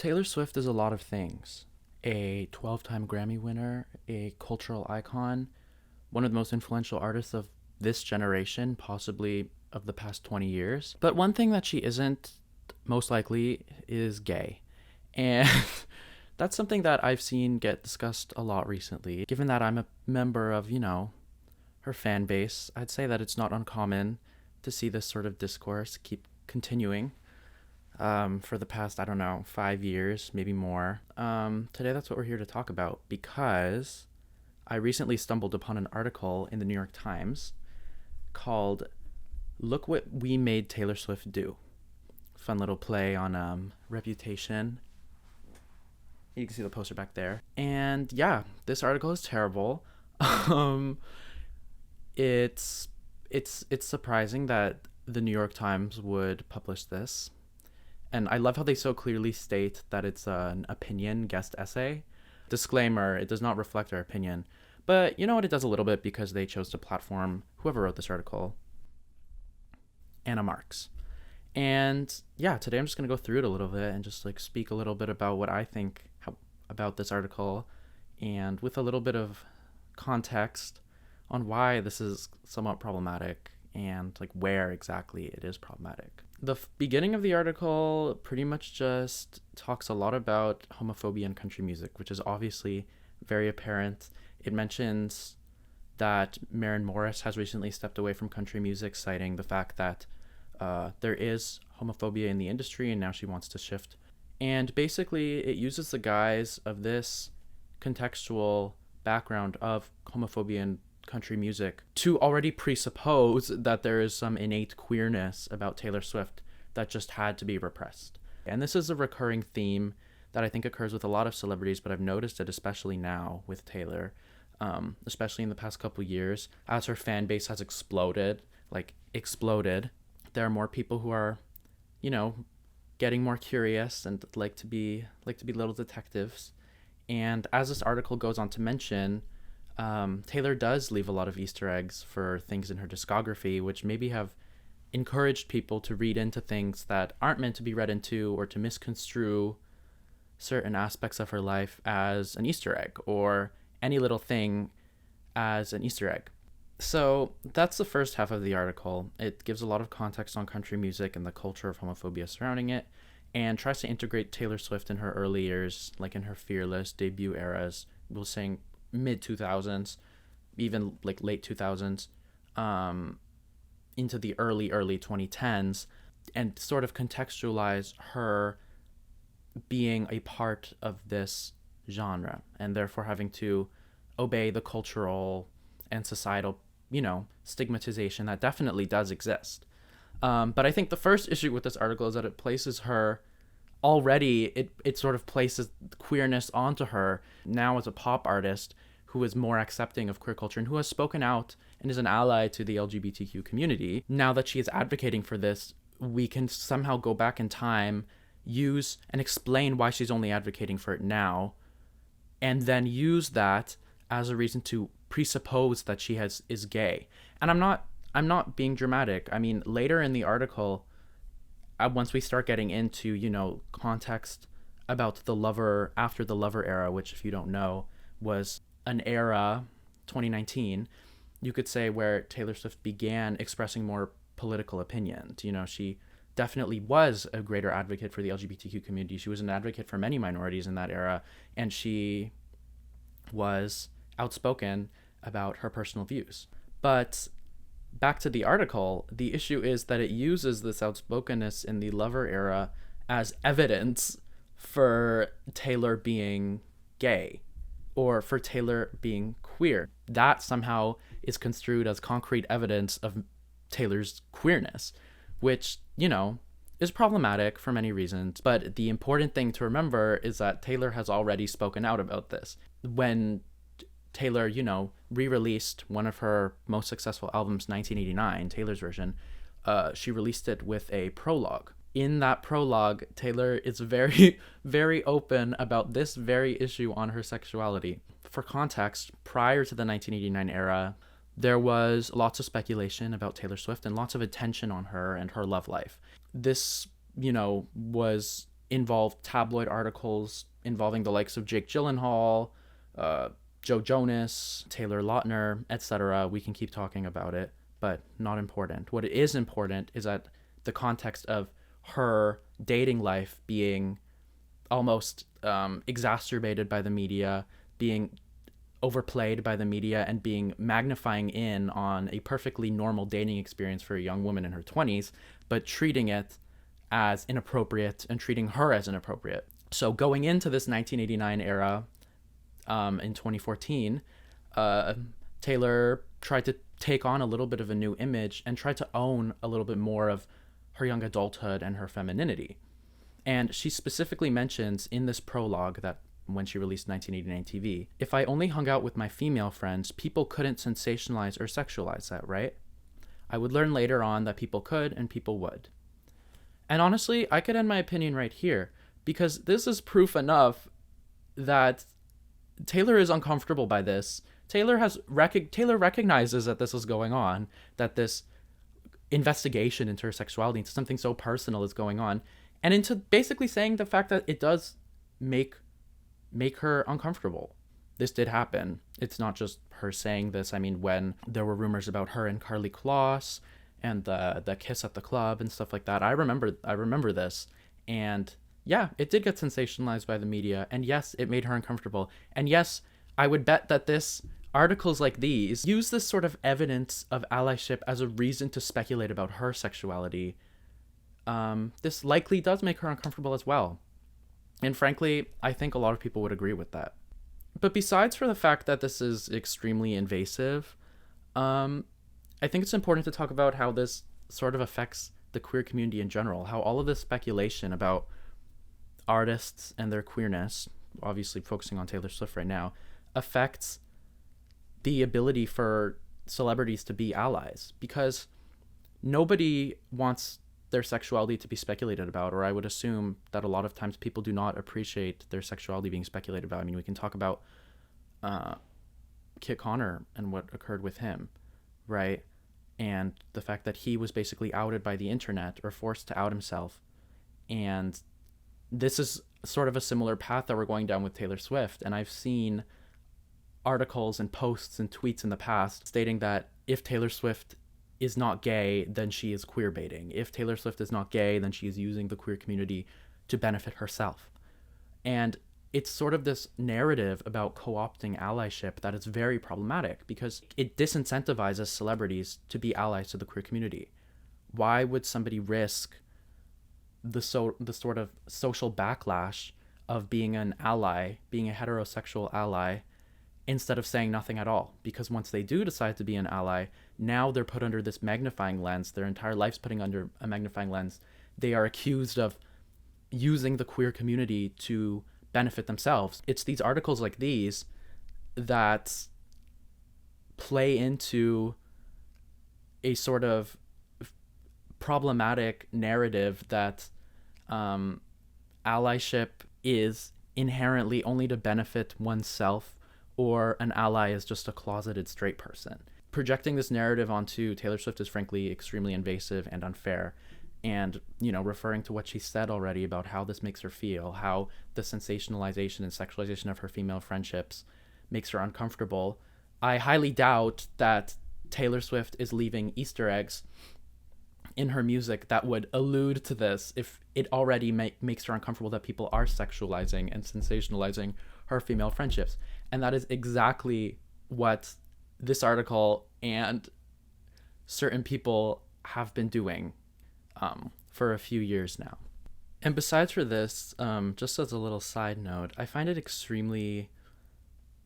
Taylor Swift is a lot of things. A 12-time Grammy winner, a cultural icon, one of the most influential artists of this generation, possibly of the past 20 years. But one thing that she isn't, most likely, is gay. And that's something that I've seen get discussed a lot recently. Given that I'm a member of, her fan base, I'd say that it's not uncommon to see this sort of discourse keep continuing for the past, I don't know, 5 years, maybe more. Today, that's what we're here to talk about because I recently stumbled upon an article in the New York Times called Look What We Made Taylor Swift Do. Fun little play on Reputation. You can see the poster back there. And yeah, this article is terrible. It's surprising that the New York Times would publish this. And I love how they so clearly state that it's an opinion guest essay. Disclaimer, it does not reflect our opinion. But you know what, it does a little bit because they chose to platform whoever wrote this article, Anna Marks. And yeah, today I'm just going to go through it a little bit and just speak a little bit about what I think about this article and with a little bit of context on why this is somewhat problematic and where exactly it is problematic. The beginning of the article pretty much just talks a lot about homophobia in country music, which is obviously very apparent. It mentions that Maren Morris has recently stepped away from country music, citing the fact that there is homophobia in the industry and now she wants to shift. And basically it uses the guise of this contextual background of homophobia in country music to already presuppose that there is some innate queerness about Taylor Swift that just had to be repressed. And this is a recurring theme that I think occurs with a lot of celebrities, but I've noticed it especially now with Taylor, especially in the past couple years, as her fan base has exploded. There are more people who are, getting more curious and like to be little detectives. And as this article goes on to mention, Taylor does leave a lot of Easter eggs for things in her discography, which maybe have encouraged people to read into things that aren't meant to be read into or to misconstrue certain aspects of her life as an Easter egg or any little thing as an Easter egg. So that's the first half of the article. It gives a lot of context on country music and the culture of homophobia surrounding it and tries to integrate Taylor Swift in her early years, like in her Fearless debut eras, we'll say mid-2000s, even late 2000s, into the early 2010s, and sort of contextualize her being a part of this genre and therefore having to obey the cultural and societal, stigmatization that definitely does exist. But I think the first issue with this article is that it places her already, it sort of places queerness onto her now as a pop artist who is more accepting of queer culture and who has spoken out and is an ally to the LGBTQ community. Now that she is advocating for this, we can somehow go back in time, use and explain why she's only advocating for it now, and then use that as a reason to presuppose that she is gay. And I'm not being dramatic. I mean, later in the article, once we start getting into, context about the Lover, after the Lover era, which if you don't know, was an era, 2019, you could say, where Taylor Swift began expressing more political opinions. She definitely was a greater advocate for the LGBTQ community. She was an advocate for many minorities in that era, and she was outspoken about her personal views. But back to the article, the issue is that it uses this outspokenness in the Lover era as evidence for Taylor being gay or for Taylor being queer. That somehow is construed as concrete evidence of Taylor's queerness, which, is problematic for many reasons. But the important thing to remember is that Taylor has already spoken out about this. When Taylor, re-released one of her most successful albums, 1989, Taylor's version, she released it with a prologue. In that prologue, Taylor is very, very open about this very issue on her sexuality. For context, prior to the 1989 era, there was lots of speculation about Taylor Swift and lots of attention on her and her love life. This, was involved tabloid articles involving the likes of Jake Gyllenhaal, Joe Jonas, Taylor Lautner, etc. We can keep talking about it, but not important. What is important is that the context of her dating life being almost exacerbated by the media, being overplayed by the media, and being magnifying in on a perfectly normal dating experience for a young woman in her 20s, but treating it as inappropriate and treating her as inappropriate. So going into this 1989 era, in 2014, Taylor tried to take on a little bit of a new image and tried to own a little bit more of her young adulthood and her femininity. And she specifically mentions in this prologue that when she released 1989 TV, if I only hung out with my female friends, people couldn't sensationalize or sexualize that, right? I would learn later on that people could and people would. And honestly, I could end my opinion right here, because this is proof enough that Taylor is uncomfortable by this. Taylor recognizes that this is going on, that this investigation into her sexuality, into something so personal is going on, and into basically saying the fact that it does make her uncomfortable. This did happen. It's not just her saying this. I mean, when there were rumors about her and Karlie Kloss and the kiss at the club and stuff like that, I remember this, and yeah, it did get sensationalized by the media, and yes, it made her uncomfortable. And yes, I would bet that articles like these use this sort of evidence of allyship as a reason to speculate about her sexuality. This likely does make her uncomfortable as well. And frankly, I think a lot of people would agree with that. But besides for the fact that this is extremely invasive, I think it's important to talk about how this sort of affects the queer community in general, how all of this speculation about artists and their queerness, obviously focusing on Taylor Swift right now, affects the ability for celebrities to be allies, because nobody wants their sexuality to be speculated about, or I would assume that a lot of times people do not appreciate their sexuality being speculated about. I mean, we can talk about Kit Connor and what occurred with him, right? And the fact that he was basically outed by the internet, or forced to out himself. And this is sort of a similar path that we're going down with Taylor Swift. And I've seen articles and posts and tweets in the past stating that if Taylor Swift is not gay, then she is queer baiting. If Taylor Swift is not gay, then she is using the queer community to benefit herself. And it's sort of this narrative about co-opting allyship that is very problematic, because it disincentivizes celebrities to be allies to the queer community. Why would somebody risk the sort of social backlash of being an ally, being a heterosexual ally, instead of saying nothing at all? Because once they do decide to be an ally, now they're put under this magnifying lens. Their entire life's putting under a magnifying lens. They are accused of using the queer community to benefit themselves. It's these articles like these that play into a sort of problematic narrative that allyship is inherently only to benefit oneself, or an ally is just a closeted straight person. Projecting this narrative onto Taylor Swift is frankly extremely invasive and unfair. And, referring to what she said already about how this makes her feel, how the sensationalization and sexualization of her female friendships makes her uncomfortable, I highly doubt that Taylor Swift is leaving Easter eggs in her music that would allude to this if it already makes her uncomfortable that people are sexualizing and sensationalizing her female friendships. And that is exactly what this article and certain people have been doing for a few years now. And besides for this, just as a little side note, I find it extremely,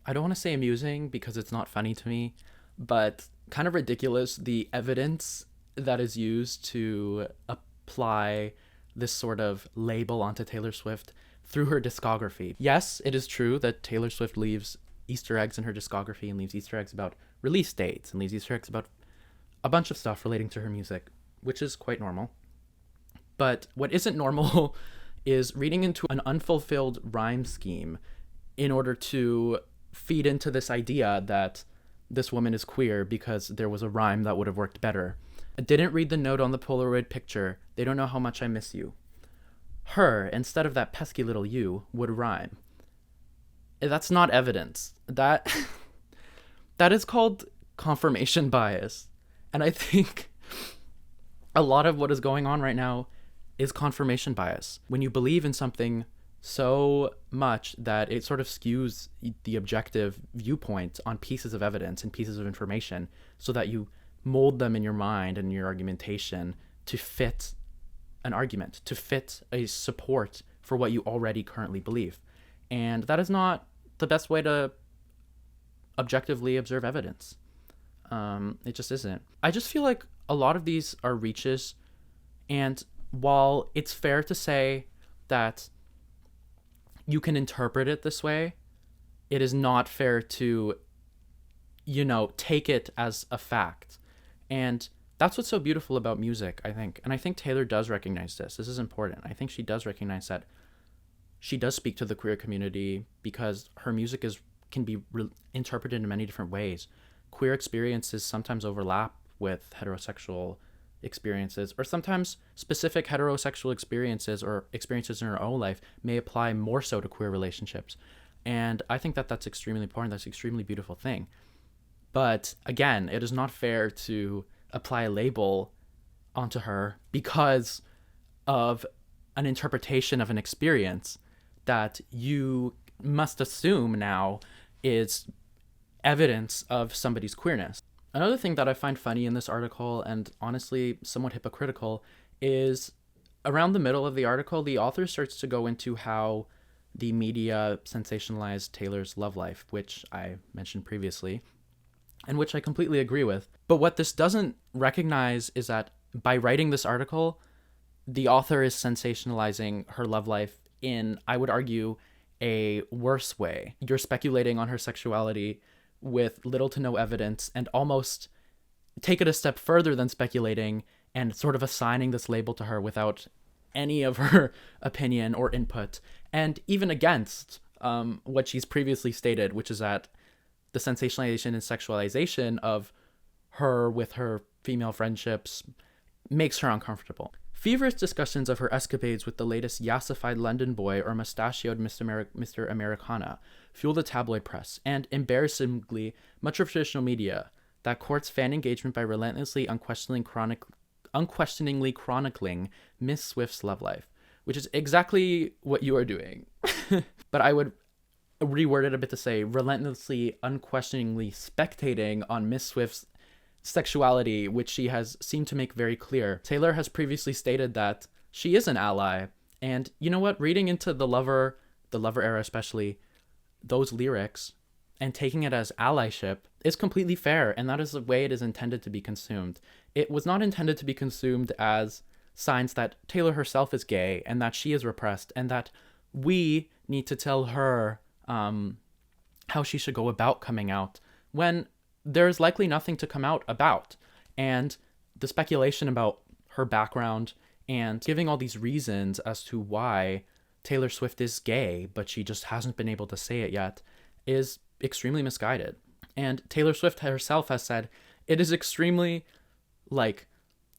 I don't want to say amusing because it's not funny to me, but kind of ridiculous, the evidence that is used to apply this sort of label onto Taylor Swift through her discography. Yes, it is true that Taylor Swift leaves Easter eggs in her discography and leaves Easter eggs about release dates and leaves Easter eggs about a bunch of stuff relating to her music, which is quite normal. But what isn't normal is reading into an unfulfilled rhyme scheme in order to feed into this idea that this woman is queer because there was a rhyme that would have worked better. I didn't read the note on the Polaroid picture. They don't know how much I miss you. her instead of that pesky little you would rhyme. That's not evidence. That is called confirmation bias. And I think a lot of what is going on right now is confirmation bias. When you believe in something so much that it sort of skews the objective viewpoint on pieces of evidence and pieces of information so that you mold them in your mind and your argumentation to fit an argument, to fit a support for what you already currently believe. And that is not the best way to objectively observe evidence. It just isn't. I just feel like a lot of these are reaches, and while it's fair to say that you can interpret it this way, it is not fair to, take it as a fact. And that's what's so beautiful about music, I think. And I think Taylor does recognize this. This is important. I think she does recognize that she does speak to the queer community because her music can be interpreted in many different ways. Queer experiences sometimes overlap with heterosexual experiences, or sometimes specific heterosexual experiences or experiences in her own life may apply more so to queer relationships. And I think that that's extremely important. That's an extremely beautiful thing. But again, it is not fair to apply a label onto her because of an interpretation of an experience that you must assume now is evidence of somebody's queerness. Another thing that I find funny in this article, and honestly somewhat hypocritical, is around the middle of the article, the author starts to go into how the media sensationalized Taylor's love life, which I mentioned previously, and which I completely agree with. But what this doesn't recognize is that by writing this article, the author is sensationalizing her love life in, I would argue, a worse way. You're speculating on her sexuality with little to no evidence, and almost take it a step further than speculating and sort of assigning this label to her without any of her opinion or input, and even against what she's previously stated, which is that the sensationalization and sexualization of her with her female friendships makes her uncomfortable. Feverish discussions of her escapades with the latest yassified London boy or mustachioed Mr. Americana fuel the tabloid press, and embarrassingly, much of traditional media that courts fan engagement by relentlessly, unquestioningly chronicling Miss Swift's love life, which is exactly what you are doing. But I would reword it a bit to say relentlessly, unquestioningly spectating on Miss Swift's sexuality, which she has seemed to make very clear. Taylor has previously stated that she is an ally, and you know what? Reading into the Lover era especially, those lyrics, and taking it as allyship is completely fair, and that is the way it is intended to be consumed. It was not intended to be consumed as signs that Taylor herself is gay, and that she is repressed, and that we need to tell her how she should go about coming out, when there's likely nothing to come out about. And the speculation about her background and giving all these reasons as to why Taylor Swift is gay, but she just hasn't been able to say it yet, is extremely misguided. And Taylor Swift herself has said, it is extremely, it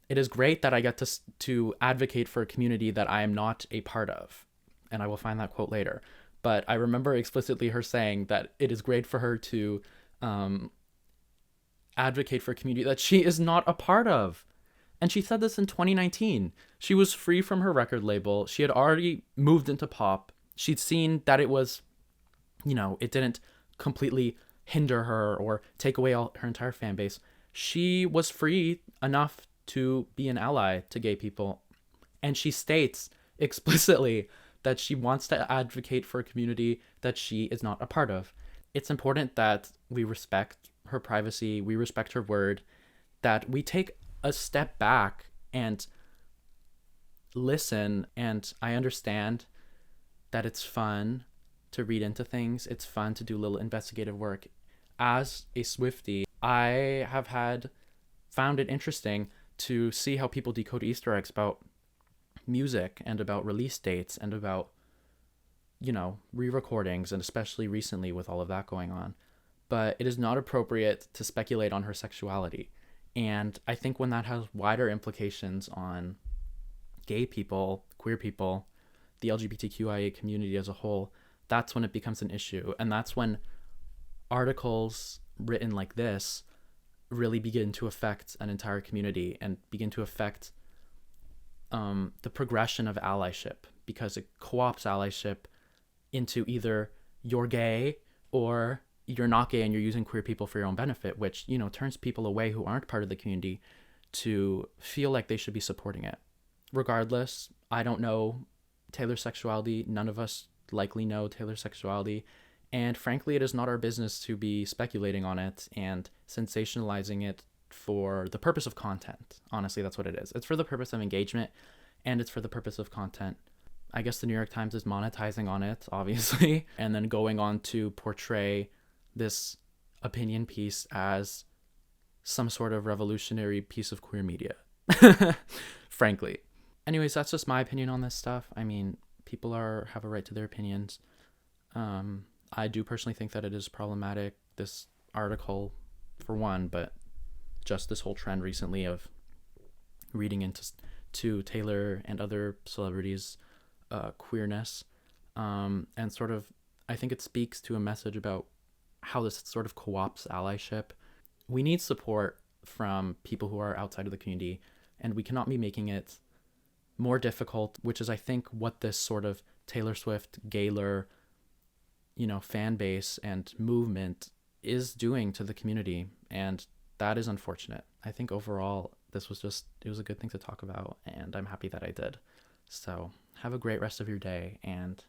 is great that I get to advocate for a community that I am not a part of. And I will find that quote later. But I remember explicitly her saying that it is great for her to advocate for a community that she is not a part of. And she said this in 2019. She was free from her record label. She had already moved into pop. She'd seen that it was, it didn't completely hinder her or take away her entire fan base. She was free enough to be an ally to gay people. And she states explicitly that she wants to advocate for a community that she is not a part of. It's important that we respect her privacy, we respect her word, that we take a step back and listen. And I understand that it's fun to read into things. It's fun to do little investigative work. As a Swiftie, I have found it interesting to see how people decode Easter eggs about music and about release dates and about, re-recordings, and especially recently with all of that going on. But it is not appropriate to speculate on her sexuality. And I think when that has wider implications on gay people, queer people, the LGBTQIA community as a whole, that's when it becomes an issue. And that's when articles written like this really begin to affect an entire community and begin to affect the progression of allyship, because it co-opts allyship into either you're gay or you're not gay and you're using queer people for your own benefit, which, you know, turns people away who aren't part of the community to feel like they should be supporting it. Regardless, I don't know Taylor's sexuality. None of us likely know Taylor's sexuality. And frankly, it is not our business to be speculating on it and sensationalizing it for the purpose of content. Honestly, that's what it is. It's for the purpose of engagement, and it's for the purpose of content. I guess the New York Times is monetizing on it, obviously, and then going on to portray this opinion piece as some sort of revolutionary piece of queer media. Frankly. Anyways, that's just my opinion on this stuff. I mean, people have a right to their opinions. I do personally think that it is problematic, this article, for one, but just this whole trend recently of reading into Taylor and other celebrities' queerness, and sort of, I think it speaks to a message about how this sort of co-opts allyship. We need support from people who are outside of the community, and we cannot be making it more difficult, which is, I think, what this sort of Taylor Swift, Gaylor, you know, fan base and movement is doing to the community. And that is unfortunate. I think overall, it was a good thing to talk about, and I'm happy that I did. So have a great rest of your day, and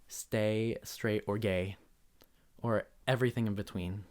stay straight or gay, or everything in between.